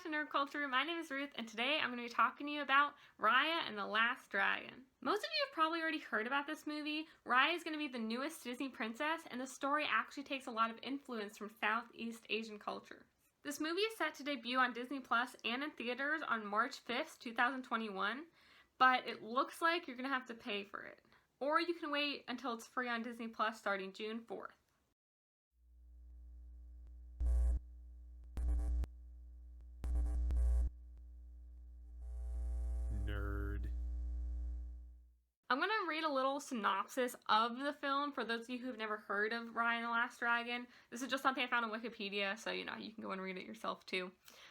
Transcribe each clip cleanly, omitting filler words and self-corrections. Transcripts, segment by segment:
back to Nerd Culture. My name is Ruth, and today I'm going to be talking to you about Raya and the Last Dragon. Most of you have probably already heard about this movie. Raya is going to be the newest Disney princess, and the story actually takes a lot of influence from Southeast Asian culture. This movie is set to debut on Disney Plus and in theaters on March 5th, 2021, but it looks like you're going to have to pay for it. Or you can wait until it's free on Disney Plus starting June 4th. Nerd. I'm going to read a little synopsis of the film for those of you who have never heard of Raya and the Last Dragon. This is just something I found on Wikipedia, so you can go and read it yourself too.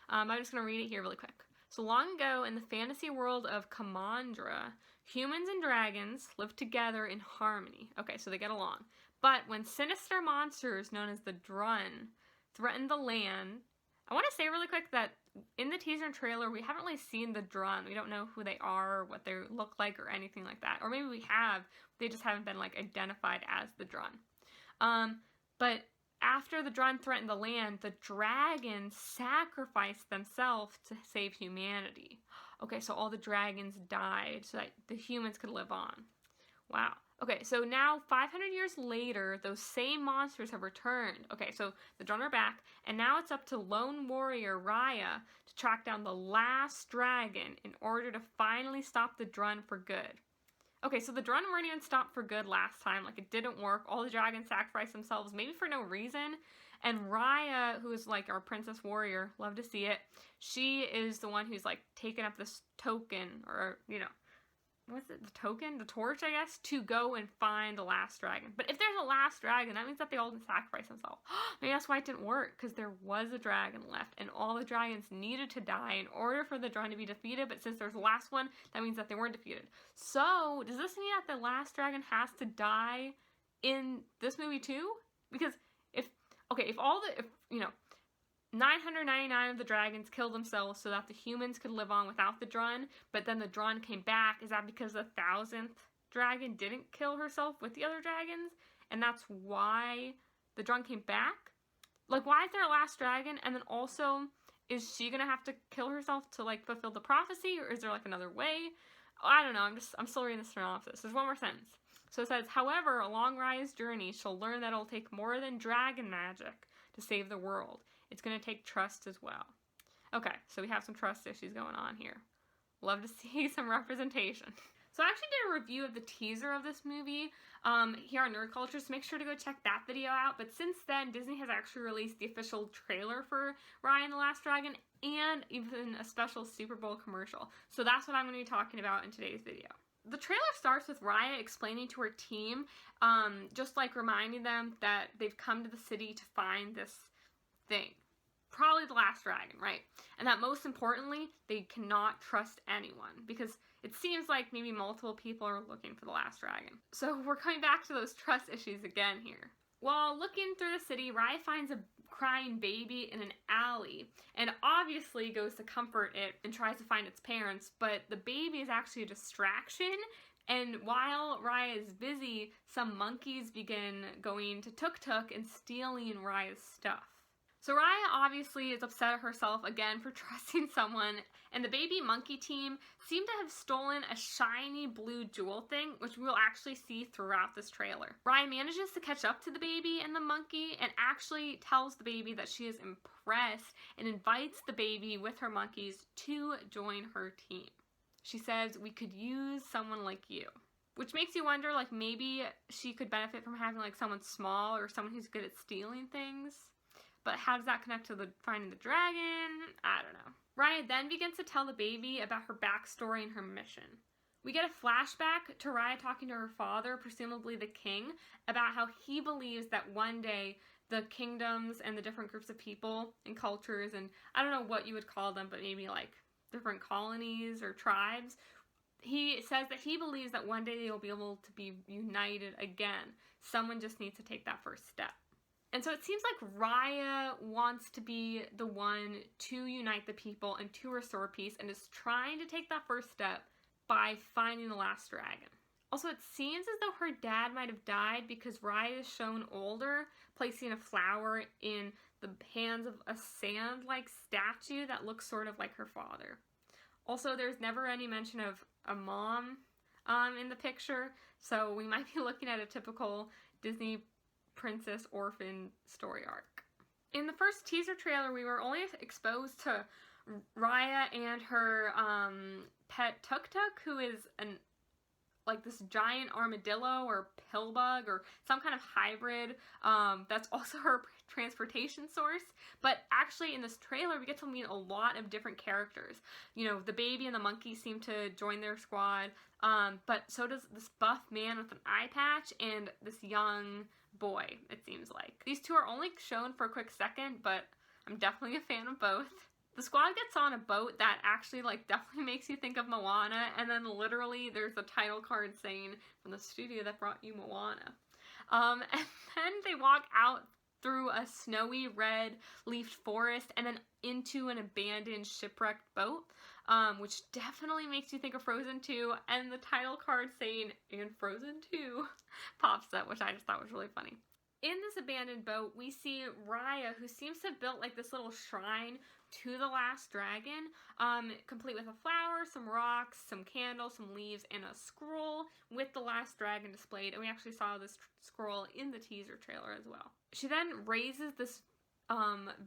I'm just going to read it here really quick. So long ago, in the fantasy world of Kamandra, humans and dragons lived together in harmony. Okay, so they get along. But when sinister monsters known as the Drun threatened the land, I want to say really quick that in the teaser and trailer, we haven't really seen the Drun. We don't know who they are, or what they look like, or anything like that. Or maybe we have, they just haven't been identified as the Drun. But after the Drun threatened the land, the dragons sacrificed themselves to save humanity. Okay, so all the dragons died so that the humans could live on. Wow. Okay, so now 500 years later, those same monsters have returned. Okay, so the Drun are back, and now it's up to lone warrior Raya to track down the last dragon in order to finally stop the Drun for good. Okay, so the Drun weren't even stopped for good last time. It didn't work. All the dragons sacrificed themselves, maybe for no reason. And Raya, who is our princess warrior, love to see it, she is the one who's taken up this token, or, what's it, the token? The torch, I guess, to go and find the last dragon. But if there's a last dragon, that means that they all didn't sacrifice themselves. Maybe that's why it didn't work, because there was a dragon left, and all the dragons needed to die in order for the Drun to be defeated, but since there's the last one, that means that they weren't defeated. So, does this mean that the last dragon has to die in this movie too? Because if 999 of the dragons killed themselves so that the humans could live on without the Drun, but then the Drun came back. Is that because the 1000th dragon didn't kill herself with the other dragons? And that's why the Drun came back? Why is there a last dragon? And then also, is she gonna have to kill herself to fulfill the prophecy? Or is there another way? I don't know, I'm still reading the synopsis. There's one more sentence. So it says, however, along Raya's journey, she'll learn that it'll take more than dragon magic to save the world. It's going to take trust as well. Okay, so we have some trust issues going on here. Love to see some representation. So I actually did a review of the teaser of this movie here on Nerd Culture, so make sure to go check that video out. But since then, Disney has actually released the official trailer for Raya and the Last Dragon, and even a special Super Bowl commercial. So that's what I'm going to be talking about in today's video. The trailer starts with Raya explaining to her team, just reminding them that they've come to the city to find this thing. Probably the last dragon, right? And that most importantly, they cannot trust anyone, because it seems like maybe multiple people are looking for the last dragon. So we're coming back to those trust issues again here. While looking through the city, Raya finds a crying baby in an alley, and obviously goes to comfort it and tries to find its parents, but the baby is actually a distraction. And while Raya is busy, some monkeys begin going to tuk-tuk and stealing Raya's stuff. So Raya obviously is upset at herself again for trusting someone, and the baby monkey team seem to have stolen a shiny blue jewel thing, which we will actually see throughout this trailer. Raya manages to catch up to the baby and the monkey, and actually tells the baby that she is impressed, and invites the baby with her monkeys to join her team. She says, "We could use someone like you." Which makes you wonder, maybe she could benefit from having someone small, or someone who's good at stealing things. But how does that connect to finding the dragon? I don't know. Raya then begins to tell the baby about her backstory and her mission. We get a flashback to Raya talking to her father, presumably the king, about how he believes that one day the kingdoms and the different groups of people and cultures, and I don't know what you would call them, but maybe different colonies or tribes, he says that he believes that one day they will be able to be united again. Someone just needs to take that first step. And so it seems like Raya wants to be the one to unite the people and to restore peace, and is trying to take that first step by finding the last dragon. Also, it seems as though her dad might have died, because Raya is shown older, placing a flower in the hands of a sand-like statue that looks sort of like her father. Also, there's never any mention of a mom in the picture, so we might be looking at a typical Disney princess orphan story arc. In the first teaser trailer, we were only exposed to Raya and her pet Tuk Tuk, who is like this giant armadillo or pillbug or some kind of hybrid that's also her transportation source. But actually in this trailer we get to meet a lot of different characters. You know, the baby and the monkey seem to join their squad, but so does this buff man with an eye patch and this young boy, it seems like. These two are only shown for a quick second, but I'm definitely a fan of both. The squad gets on a boat that actually like definitely makes you think of Moana, and then literally there's a title card saying from the studio that brought you Moana. And then they walk out through a snowy red leafed forest and then into an abandoned shipwrecked boat, which definitely makes you think of Frozen 2, and the title card saying "and Frozen 2" pops up, which I just thought was really funny. In this abandoned boat, we see Raya, who seems to have built like this little shrine to the last dragon, complete with a flower, some rocks, some candles, some leaves, and a scroll with the last dragon displayed. And we actually saw this scroll in the teaser trailer as well. She then raises this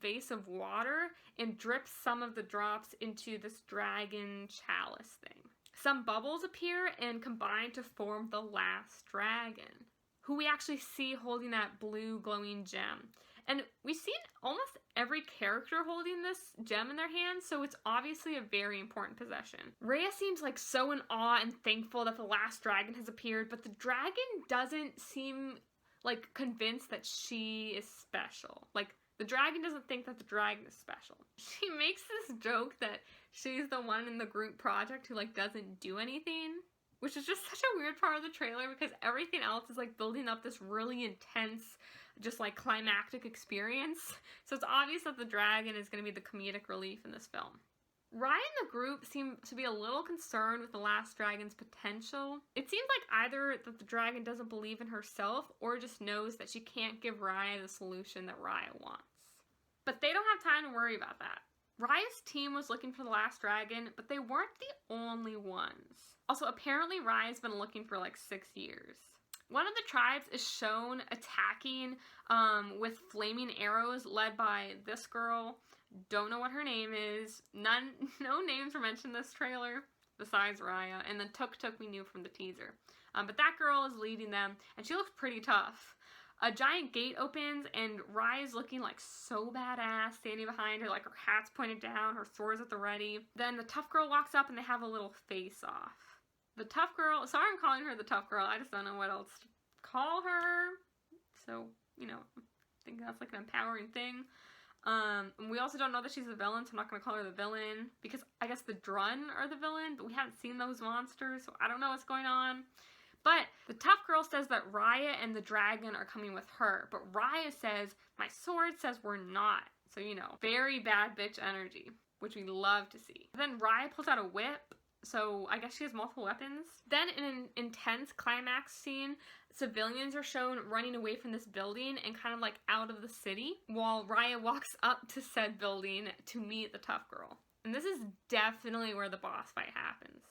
vase of water and drips some of the drops into this dragon chalice thing. Some bubbles appear and combine to form the last dragon, who we actually see holding that blue glowing gem. And we've seen almost every character holding this gem in their hands, so it's obviously a very important possession. Raya seems like so in awe and thankful that the last dragon has appeared, but the dragon doesn't seem like convinced that she is special. Like, the dragon doesn't think that the dragon is special. She makes this joke that she's the one in the group project who like doesn't do anything, which is just such a weird part of the trailer because everything else is like building up this really intense, just like climactic experience. So it's obvious that the dragon is going to be the comedic relief in this film. Raya and the group seem to be a little concerned with the last dragon's potential. It seems like either that the dragon doesn't believe in herself or just knows that she can't give Raya the solution that Raya wants. But they don't have time to worry about that. Raya's team was looking for the last dragon, but they weren't the only ones. Also, apparently Raya's been looking for like 6 years. One of the tribes is shown attacking with flaming arrows led by this girl. Don't know what her name is. No names were mentioned in this trailer besides Raya. And then Tuk Tuk we knew from the teaser. But that girl is leading them and she looks pretty tough. A giant gate opens and Raya's looking like so badass, standing behind her, like her hat's pointed down, her sword's at the ready. Then the tough girl walks up and they have a little face-off. The tough girl, sorry I'm calling her the tough girl, I just don't know what else to call her. So, you know, I think that's like an empowering thing. And we also don't know that she's the villain, so I'm not going to call her the villain, because I guess the Drun are the villain, but we haven't seen those monsters, so I don't know what's going on. But the tough girl says that Raya and the dragon are coming with her, but Raya says, my sword says we're not. So, you know, very bad bitch energy, which we love to see. Then Raya pulls out a whip, so I guess she has multiple weapons. Then in an intense climax scene, civilians are shown running away from this building and kind of like out of the city, while Raya walks up to said building to meet the tough girl. And this is definitely where the boss fight happens.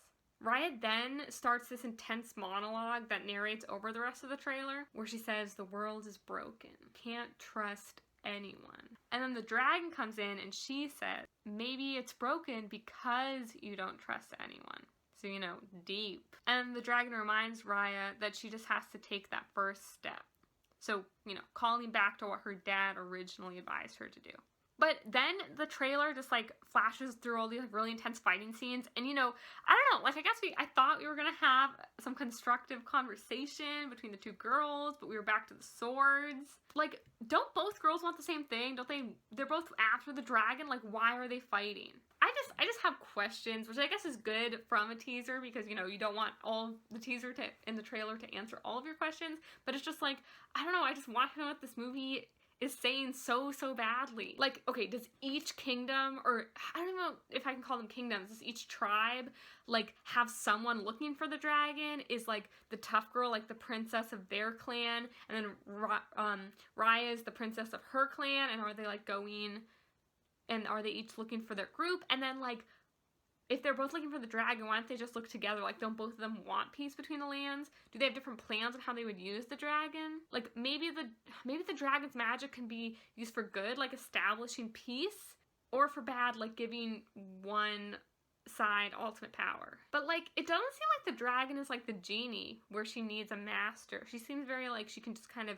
Raya then starts this intense monologue that narrates over the rest of the trailer, where she says, the world is broken. Can't trust anyone. And then the dragon comes in and she says, maybe it's broken because you don't trust anyone. So, you know, deep. And the dragon reminds Raya that she just has to take that first step. So, you know, calling back to what her dad originally advised her to do. But then the trailer just like flashes through all these like, really intense fighting scenes, and you know, I don't know, like I thought we were gonna have some constructive conversation between the two girls, but we were back to the swords. Like, don't both girls want the same thing? Don't they? They're both after the dragon. Like, why are they fighting? I just have questions, which I guess is good from a teaser because, you know, you don't want all the teaser in the trailer to answer all of your questions, but it's just like, I don't know, I just want to know what this movie is saying so badly. Like, okay, does each kingdom, or I don't know if I can call them kingdoms, does each tribe, like, have someone looking for the dragon? Is, like, the tough girl, like, the princess of their clan, and then Raya is the princess of her clan, and are they, like, going, and are they each looking for their group? And then, like, if they're both looking for the dragon, why don't they just look together? Like, don't both of them want peace between the lands? Do they have different plans on how they would use the dragon? Like, maybe the dragon's magic can be used for good, like establishing peace, or for bad, like giving one side ultimate power. But, like, it doesn't seem like the dragon is like the genie, where she needs a master. She seems very, like, she can just kind of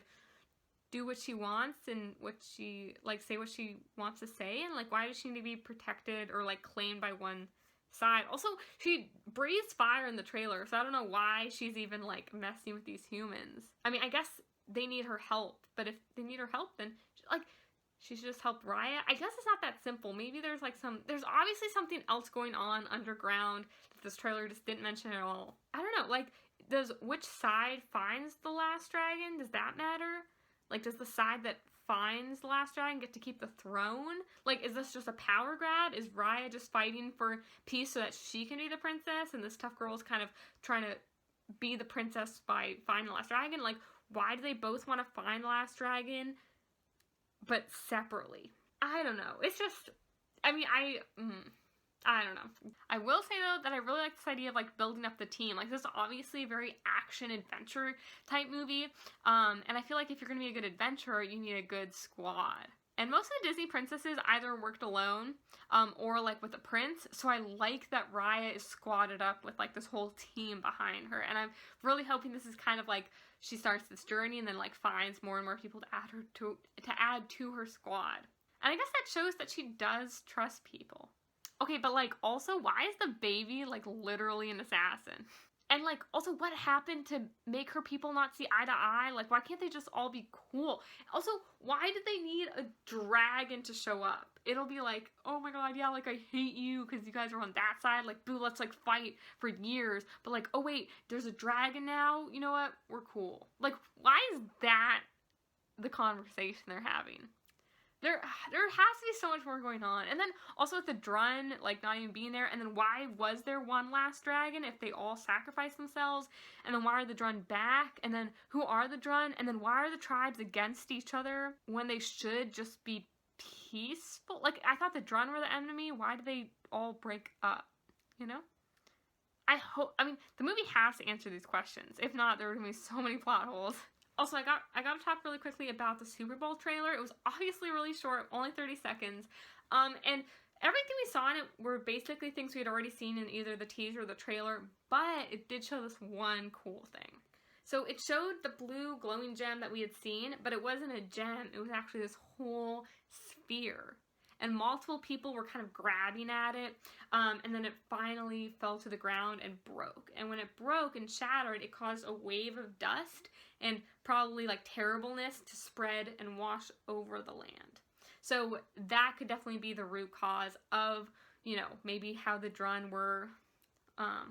do what she wants and what she, like, say what she wants to say, and, like, why does she need to be protected or, like, claimed by one side? Also, she breathes fire in the trailer, so I don't know why she's even, like, messing with these humans. I mean, I guess they need her help, but if they need her help, then, like, she should just help Raya. I guess it's not that simple. Maybe there's, like, there's obviously something else going on underground that this trailer just didn't mention at all. I don't know, like, which side finds the last dragon? Does that matter? Like, does the side that finds the last dragon get to keep the throne? Like, is this just a power grab? Is Raya just fighting for peace so that she can be the princess, and this tough girl is kind of trying to be the princess by finding the last dragon? Like, why do they both want to find the last dragon, but separately? I don't know. It's just, I mean, I don't know. I will say, though, that I really like this idea of, like, building up the team. Like, this is obviously a very action-adventure type movie, and I feel like if you're going to be a good adventurer, you need a good squad. And most of the Disney princesses either worked alone, or, like, with a prince, so I like that Raya is squadded up with, like, this whole team behind her, and I'm really hoping this is kind of, like, she starts this journey and then, like, finds more and more people to add to her squad. And I guess that shows that she does trust people. Okay, but, like, also, why is the baby, like, literally an assassin? And, like, also, what happened to make her people not see eye to eye? Like, why can't they just all be cool? Also, why did they need a dragon to show up? It'll be like, oh my god, yeah, like, I hate you because you guys are on that side. Like, boo, let's, like, fight for years. But, like, oh wait, there's a dragon now? You know what? We're cool. Like, why is that the conversation they're having? There has to be so much more going on. And then also with the Drun, like, not even being there, and then why was there one last dragon if they all sacrificed themselves? And then why are the Drun back? And then who are the Drun? And then why are the tribes against each other when they should just be peaceful? Like, I thought the Drun were the enemy. Why did they all break up? You know? I mean, the movie has to answer these questions. If not, there are going to be so many plot holes. Also, I got to talk really quickly about the Super Bowl trailer. It was obviously really short, only 30 seconds. And everything we saw in it were basically things we had already seen in either the teaser or the trailer, but it did show this one cool thing. So it showed the blue glowing gem that we had seen, but it wasn't a gem. It was actually this whole sphere. And multiple people were kind of grabbing at it, and then it finally fell to the ground and broke. And when it broke and shattered, it caused a wave of dust and probably, like, terribleness to spread and wash over the land. So that could definitely be the root cause of, you know, maybe how the Drun were,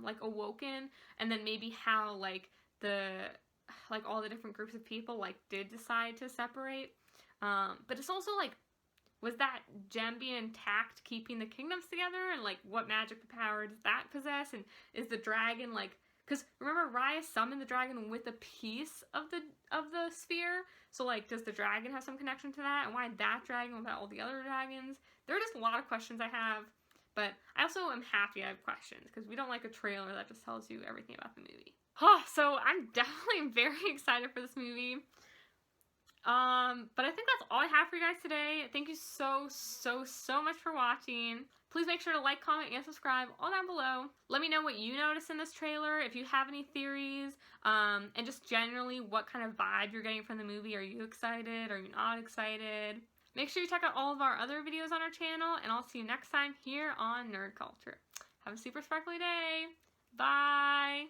like, awoken, and then maybe how, like, all the different groups of people, like, did decide to separate. But it's also, like, was that gem being intact keeping the kingdoms together? And, like, what magic power does that possess? And is the dragon, like, because remember, Raya summoned the dragon with a piece of the sphere. So, like, does the dragon have some connection to that? And why that dragon without all the other dragons? There are just a lot of questions I have. But I also am happy I have questions, because we don't like a trailer that just tells you everything about the movie. So I'm definitely very excited for this movie. But I think that's all I have for you guys today. Thank you so much for watching. Please make sure to like, comment, and subscribe all down below. Let me know what you noticed in this trailer, if you have any theories, and just generally what kind of vibe you're getting from the movie. Are you excited? Are you not excited? Make sure you check out all of our other videos on our channel, and I'll see you next time here on Nerd Culture. Have a super sparkly day. Bye!